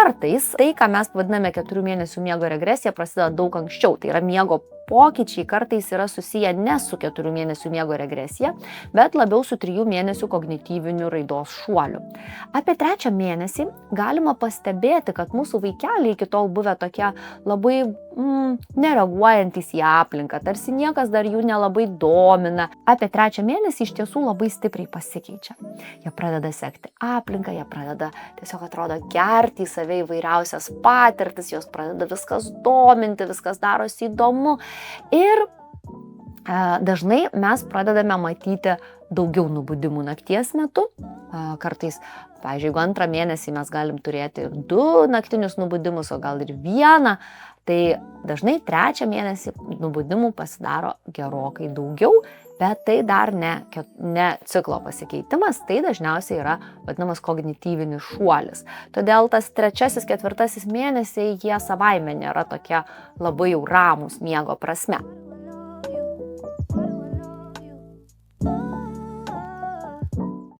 kartais tai, ką mes vadiname 4 mėnesių miego regresija, prasideda daug anksčiau. Tai yra miego pokyčiai kartais yra susiję ne su 4 mėnesių miego regresija, bet labiau su 3 mėnesių kognityviniu raidos šuoliu. Apie 3 mėnesį galima pastebėti, kad mūsų vaikeliai iki tol buvę tokie labai nereaguojantis į aplinką, tarsi niekas dar jų nelabai domina. Apie 3 mėnesį iš tiesų labai stipriai pasikeičia. Jie pradeda sekti aplinką, jie pradeda tiesiog atrodo gerti į save įvairiausias patirtis, jos pradeda viskas dominti, viskas darosi įdomu. Ir dažnai mes pradedame matyti daugiau nubudimų nakties metu. Kartais, pavyzdžiui, jeigu 2 mėnesį mes galim turėti ir 2 naktinius nubudimus, o gal ir 1, tai dažnai 3 mėnesį nubudimų pasidaro gerokai daugiau, bet tai dar ne ciklo pasikeitimas, tai dažniausiai yra vadinamas kognityvinis šuolis. Todėl tas 3., 4 mėnesiai jie savaime nėra tokie labai jau ramūs miego prasme.